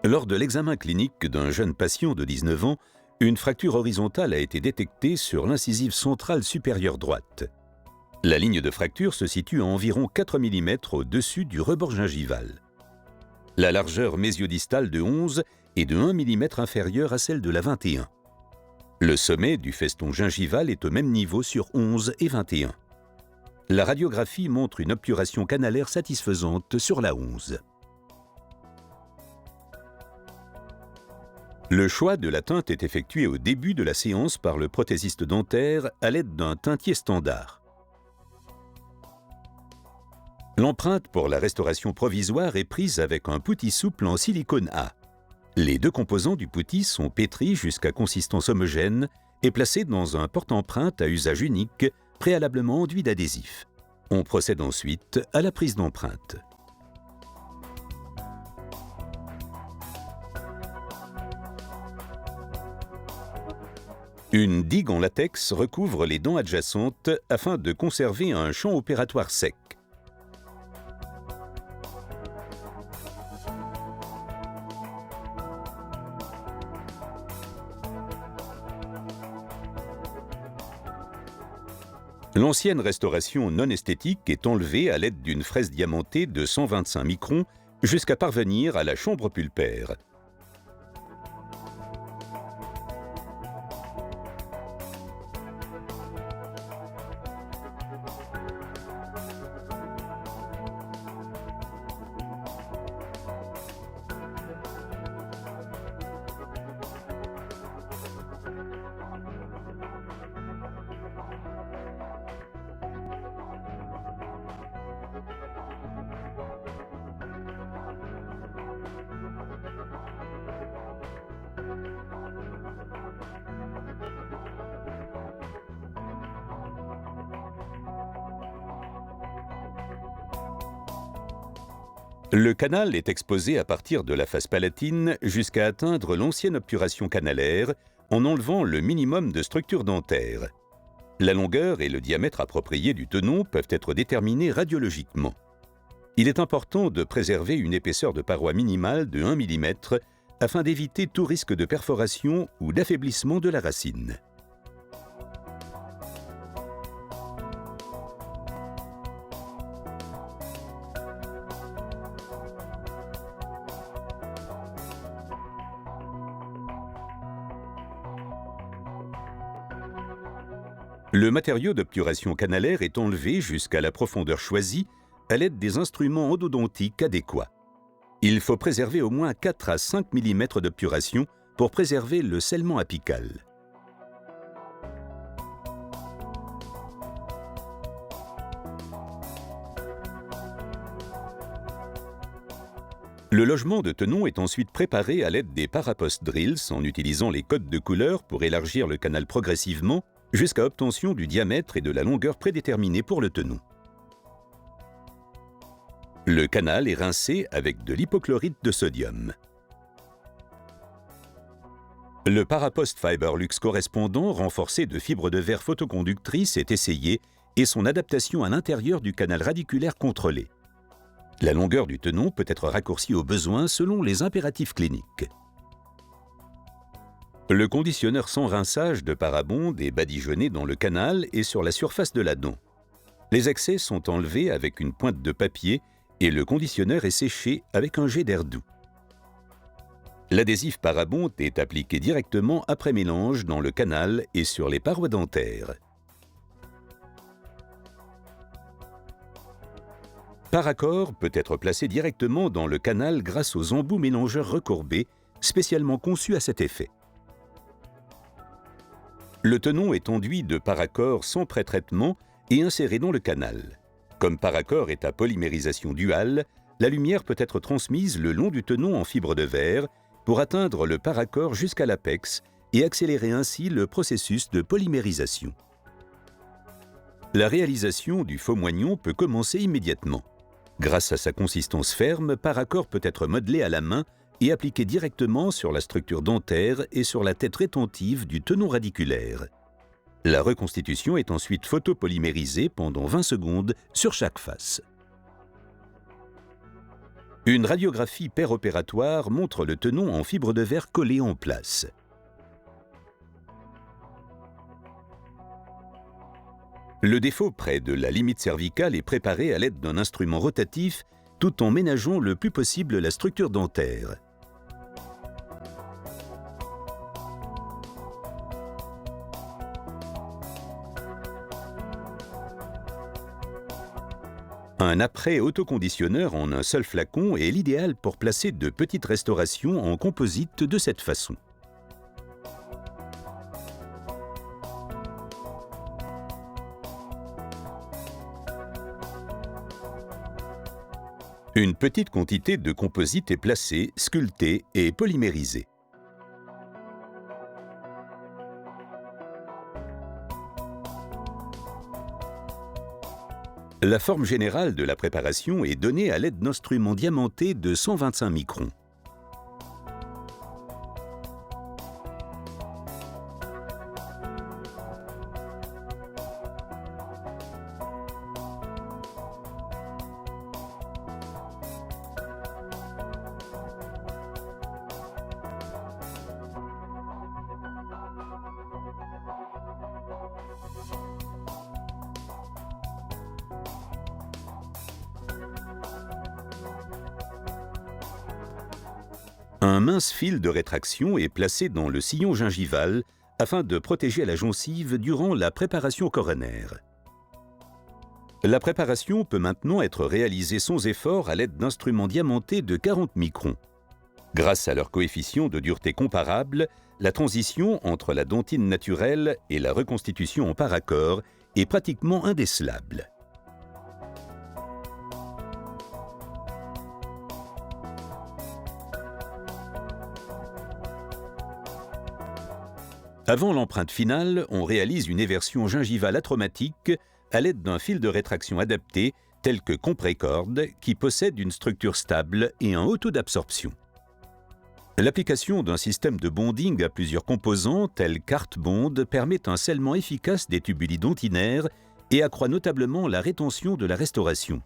Lors de l'examen clinique d'un jeune patient de 19 ans, une fracture horizontale a été détectée sur l'incisive centrale supérieure droite. La ligne de fracture se situe à environ 4 mm au-dessus du rebord gingival. La largeur mésiodistale de 11 est de 1 mm inférieure à celle de la 21. Le sommet du feston gingival est au même niveau sur 11 et 21. La radiographie montre une obturation canalaire satisfaisante sur la 11. Le choix de la teinte est effectué au début de la séance par le prothésiste dentaire à l'aide d'un teintier standard. L'empreinte pour la restauration provisoire est prise avec un putty souple en silicone A. Les deux composants du putty sont pétris jusqu'à consistance homogène et placés dans un porte-empreinte à usage unique, préalablement enduit d'adhésif. On procède ensuite à la prise d'empreinte. Une digue en latex recouvre les dents adjacentes afin de conserver un champ opératoire sec. L'ancienne restauration non esthétique est enlevée à l'aide d'une fraise diamantée de 125 microns jusqu'à parvenir à la chambre pulpaire. Le canal est exposé à partir de la face palatine jusqu'à atteindre l'ancienne obturation canalaire en enlevant le minimum de structure dentaire. La longueur et le diamètre approprié du tenon peuvent être déterminés radiologiquement. Il est important de préserver une épaisseur de paroi minimale de 1 mm afin d'éviter tout risque de perforation ou d'affaiblissement de la racine. Le matériau d'obturation canalaire est enlevé jusqu'à la profondeur choisie à l'aide des instruments endodontiques adéquats. Il faut préserver au moins 4 à 5 mm d'obturation pour préserver le scellement apical. Le logement de tenon est ensuite préparé à l'aide des parapost drills en utilisant les codes de couleur pour élargir le canal progressivement jusqu'à obtention du diamètre et de la longueur prédéterminés pour le tenon. Le canal est rincé avec de l'hypochlorite de sodium. Le parapost Fiberlux correspondant, renforcé de fibres de verre photoconductrices, est essayé et son adaptation à l'intérieur du canal radiculaire contrôlée. La longueur du tenon peut être raccourcie au besoin selon les impératifs cliniques. Le conditionneur sans rinçage de Parabond est badigeonné dans le canal et sur la surface de la dent. Les excès sont enlevés avec une pointe de papier et le conditionneur est séché avec un jet d'air doux. L'adhésif Parabond est appliqué directement après mélange dans le canal et sur les parois dentaires. Paracor peut être placé directement dans le canal grâce aux embouts mélangeurs recourbés, spécialement conçus à cet effet. Le tenon est enduit de Paracor sans pré-traitement et inséré dans le canal. Comme Paracor est à polymérisation duale, la lumière peut être transmise le long du tenon en fibre de verre pour atteindre le Paracor jusqu'à l'apex et accélérer ainsi le processus de polymérisation. La réalisation du faux moignon peut commencer immédiatement. Grâce à sa consistance ferme, Paracor peut être modelé à la main et appliqué directement sur la structure dentaire et sur la tête rétentive du tenon radiculaire. La reconstitution est ensuite photopolymérisée pendant 20 secondes sur chaque face. Une radiographie péropératoire montre le tenon en fibre de verre collé en place. Le défaut près de la limite cervicale est préparé à l'aide d'un instrument rotatif tout en ménageant le plus possible la structure dentaire. Un après autoconditionneur en un seul flacon est l'idéal pour placer de petites restaurations en composite de cette façon. Une petite quantité de composite est placée, sculptée et polymérisée. La forme générale de la préparation est donnée à l'aide d'instruments diamantés de 125 microns. Un mince fil de rétraction est placé dans le sillon gingival afin de protéger la gencive durant la préparation coronaire. La préparation peut maintenant être réalisée sans effort à l'aide d'instruments diamantés de 40 microns. Grâce à leur coefficient de dureté comparable, la transition entre la dentine naturelle et la reconstitution en paracor est pratiquement indécelable. Avant l'empreinte finale, on réalise une éversion gingivale atraumatique à l'aide d'un fil de rétraction adapté tel que Comprecord qui possède une structure stable et un haut taux d'absorption. L'application d'un système de bonding à plusieurs composants tels qu'Artbond permet un scellement efficace des tubuli dentinaires et accroît notablement la rétention de la restauration.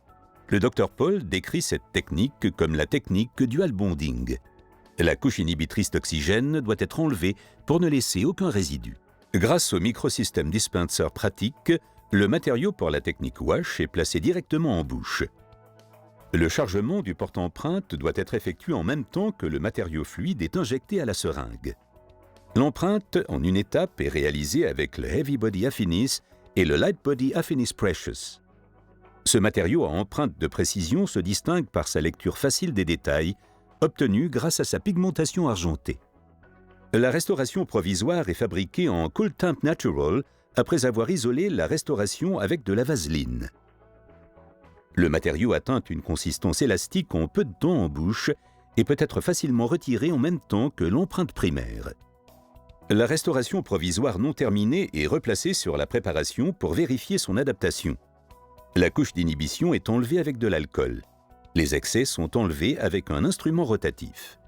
Le Dr Paul décrit cette technique comme la technique dual bonding. La couche inhibitrice d'oxygène doit être enlevée pour ne laisser aucun résidu. Grâce au microsystème dispenser pratique, le matériau pour la technique wash est placé directement en bouche. Le chargement du porte-empreinte doit être effectué en même temps que le matériau fluide est injecté à la seringue. L'empreinte en une étape est réalisée avec le Heavy Body Affinis et le Light Body Affinis Precious. Ce matériau à empreinte de précision se distingue par sa lecture facile des détails, obtenue grâce à sa pigmentation argentée. La restauration provisoire est fabriquée en Cool Temp Natural après avoir isolé la restauration avec de la vaseline. Le matériau atteint une consistance élastique en peu de temps en bouche et peut être facilement retiré en même temps que l'empreinte primaire. La restauration provisoire non terminée est replacée sur la préparation pour vérifier son adaptation. La couche d'inhibition est enlevée avec de l'alcool. Les excès sont enlevés avec un instrument rotatif.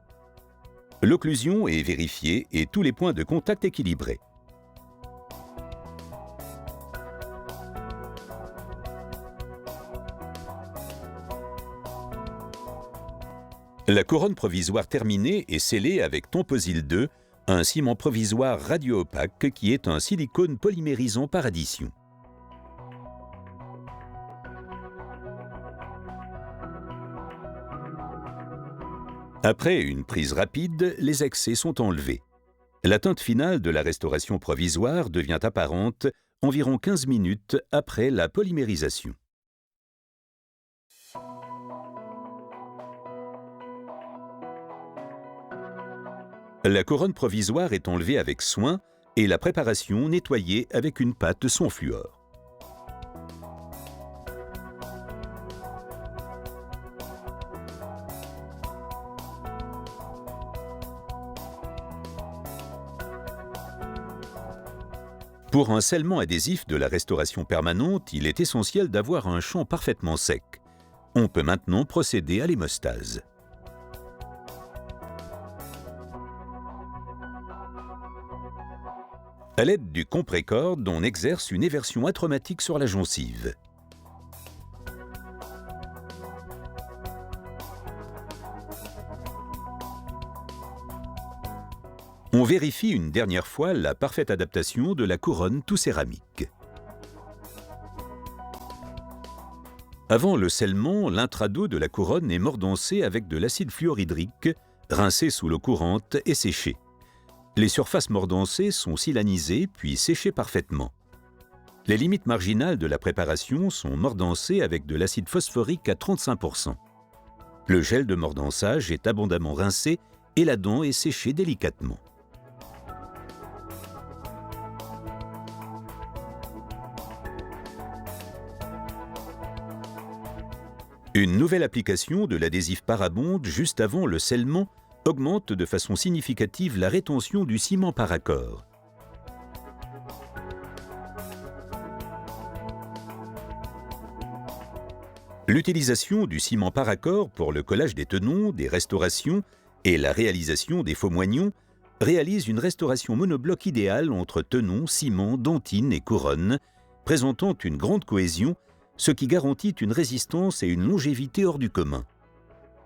L'occlusion est vérifiée et tous les points de contact équilibrés. La couronne provisoire terminée est scellée avec Tomposil 2, un ciment provisoire radio-opaque qui est un silicone polymérisant par addition. Après une prise rapide, les excès sont enlevés. La teinte finale de la restauration provisoire devient apparente environ 15 minutes après la polymérisation. La couronne provisoire est enlevée avec soin et la préparation nettoyée avec une pâte sans fluor. Pour un scellement adhésif de la restauration permanente, il est essentiel d'avoir un champ parfaitement sec. On peut maintenant procéder à l'hémostase. À l'aide du Comprecord, on exerce une éversion atraumatique sur la gencive. On vérifie une dernière fois la parfaite adaptation de la couronne tout céramique. Avant le scellement, l'intrado de la couronne est mordancé avec de l'acide fluorhydrique, rincé sous l'eau courante et séché. Les surfaces mordancées sont silanisées puis séchées parfaitement. Les limites marginales de la préparation sont mordancées avec de l'acide phosphorique à 35%. Le gel de mordançage est abondamment rincé et la dent est séchée délicatement. Une nouvelle application de l'adhésif Parabond juste avant le scellement augmente de façon significative la rétention du ciment Paracor. L'utilisation du ciment Paracor pour le collage des tenons, des restaurations et la réalisation des faux moignons réalise une restauration monobloc idéale entre tenons, ciment, dentine et couronne, présentant une grande cohésion, ce qui garantit une résistance et une longévité hors du commun.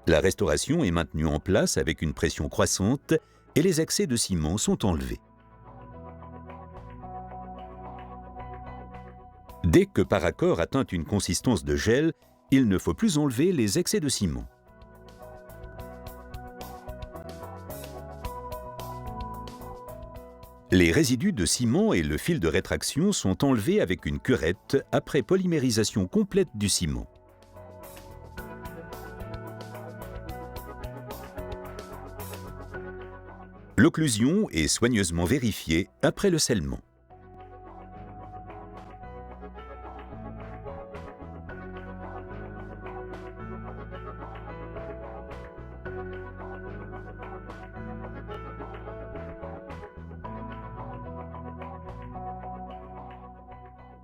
La restauration est maintenue en place avec une pression croissante et les excès de ciment sont enlevés. Dès que Paracor atteint une consistance de gel, il ne faut plus enlever les excès de ciment. Les résidus de ciment et le fil de rétraction sont enlevés avec une curette après polymérisation complète du ciment. L'occlusion est soigneusement vérifiée après le scellement.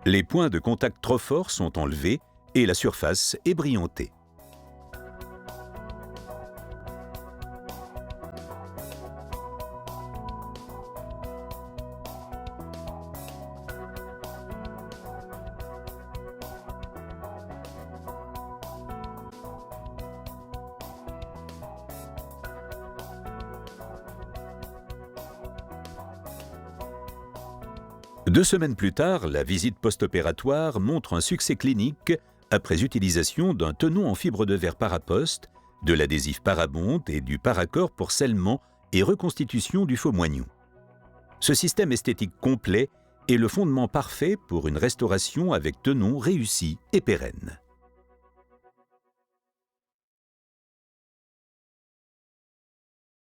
Les points de contact trop forts sont enlevés et la surface est brillantée. Deux semaines plus tard, la visite post-opératoire montre un succès clinique après utilisation d'un tenon en fibre de verre Parapost, de l'adhésif Parabond et du Paracor pour scellement et reconstitution du faux moignon. Ce système esthétique complet est le fondement parfait pour une restauration avec tenon réussi et pérenne.